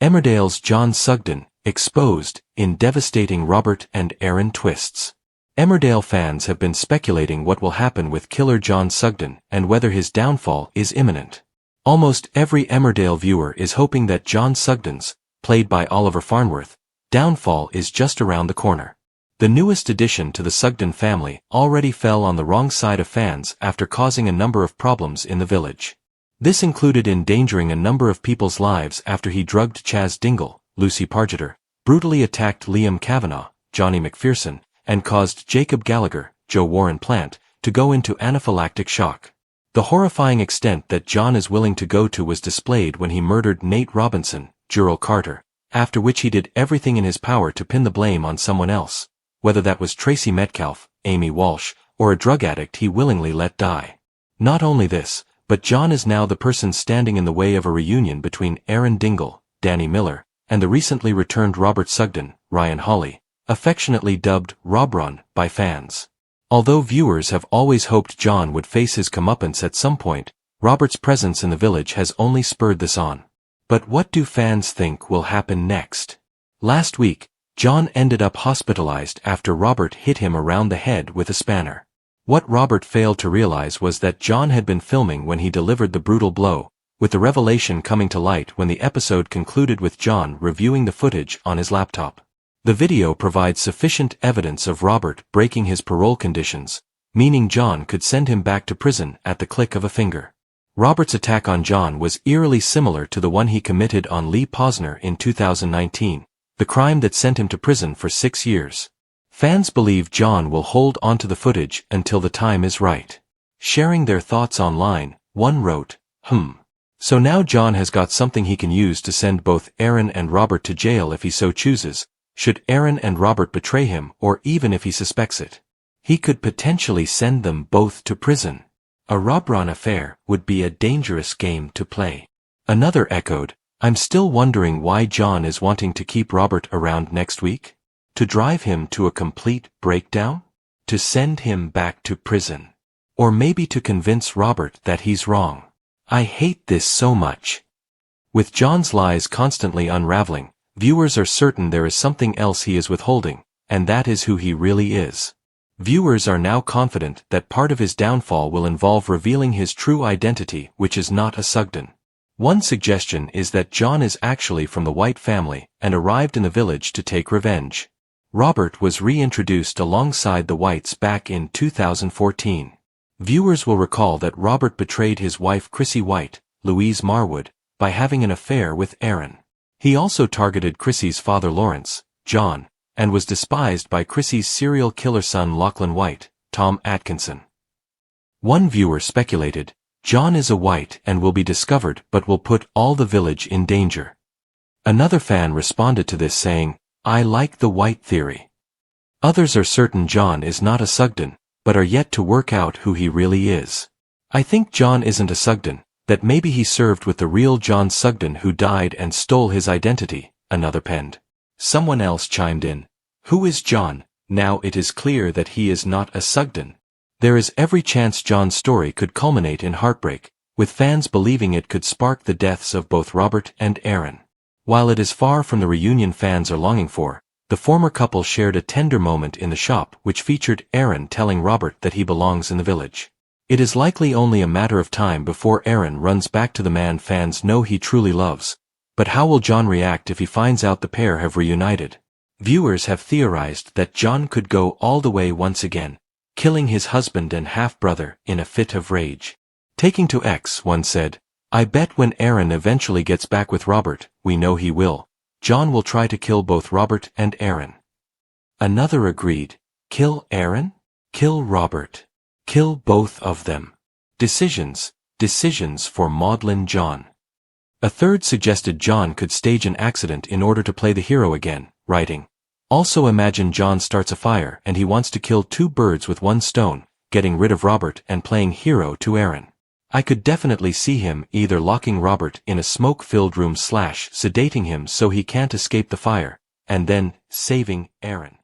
Emmerdale's John Sugden, exposed, in devastating Robert and Aaron twists. Emmerdale fans have been speculating what will happen with killer John Sugden and whether his downfall is imminent. Almost every Emmerdale viewer is hoping that John Sugden's, played by Oliver Farnworth, downfall is just around the corner. The newest addition to the Sugden family already fell on the wrong side of fans after causing a number of problems in the village. This included endangering a number of people's lives after he drugged Chaz Dingle, Lucy Pargeter, brutally attacked Liam Kavanagh, Johnny McPherson, and caused Jacob Gallagher, Joe Warren Plant, to go into anaphylactic shock. The horrifying extent that John is willing to go to was displayed when he murdered Nate Robinson, Jurel Carter, after which he did everything in his power to pin the blame on someone else, whether that was Tracy Metcalfe, Amy Walsh, or a drug addict he willingly let die. Not only this, but John is now the person standing in the way of a reunion between Aaron Dingle, Danny Miller, and the recently returned Robert Sugden, Ryan Hawley, affectionately dubbed Robron by fans. Although viewers have always hoped John would face his comeuppance at some point, Robert's presence in the village has only spurred this on. But what do fans think will happen next? Last week, John ended up hospitalized after Robert hit him around the head with a spanner. What Robert failed to realize was that John had been filming when he delivered the brutal blow, with the revelation coming to light when the episode concluded with John reviewing the footage on his laptop. The video provides sufficient evidence of Robert breaking his parole conditions, meaning John could send him back to prison at the click of a finger. Robert's attack on John was eerily similar to the one he committed on Lee Posner in 2019, the crime that sent him to prison for 6 years. Fans believe John will hold onto the footage until the time is right. Sharing their thoughts online, one wrote, So now John has got something he can use to send both Aaron and Robert to jail if he so chooses, should Aaron and Robert betray him or even if he suspects it. He could potentially send them both to prison. A Robron affair would be a dangerous game to play. Another echoed, I'm still wondering why John is wanting to keep Robert around next week? To drive him to a complete breakdown? To send him back to prison? Or maybe to convince Robert that he's wrong? I hate this so much. With John's lies constantly unraveling, viewers are certain there is something else he is withholding, and that is who he really is. Viewers are now confident that part of his downfall will involve revealing his true identity, which is not a Sugden. One suggestion is that John is actually from the White family and arrived in the village to take revenge. Robert was reintroduced alongside the Whites back in 2014. Viewers will recall that Robert betrayed his wife Chrissy White, Louise Marwood, by having an affair with Aaron. He also targeted Chrissy's father Lawrence, John, and was despised by Chrissy's serial killer son Lachlan White, Tom Atkinson. One viewer speculated, John is a White and will be discovered but will put all the village in danger. Another fan responded to this saying, I like the White theory. Others are certain John is not a Sugden, but are yet to work out who he really is. I think John isn't a Sugden, that maybe he served with the real John Sugden who died and stole his identity, another penned. Someone else chimed in, who is John? Now it is clear that he is not a Sugden. There is every chance John's story could culminate in heartbreak, with fans believing it could spark the deaths of both Robert and Aaron. While it is far from the reunion fans are longing for, the former couple shared a tender moment in the shop which featured Aaron telling Robert that he belongs in the village. It is likely only a matter of time before Aaron runs back to the man fans know he truly loves. But how will John react if he finds out the pair have reunited? Viewers have theorized that John could go all the way once again, killing his husband and half-brother in a fit of rage. Taking to X, one said, I bet when Aaron eventually gets back with Robert, we know he will, John will try to kill both Robert and Aaron. Another agreed, kill Aaron? Kill Robert. Kill both of them. Decisions for Maudlin John. A third suggested John could stage an accident in order to play the hero again, writing, also imagine John starts a fire and he wants to kill 2 birds with 1 stone, getting rid of Robert and playing hero to Aaron. I could definitely see him either locking Robert in a smoke-filled room / sedating him so he can't escape the fire, and then saving Aaron.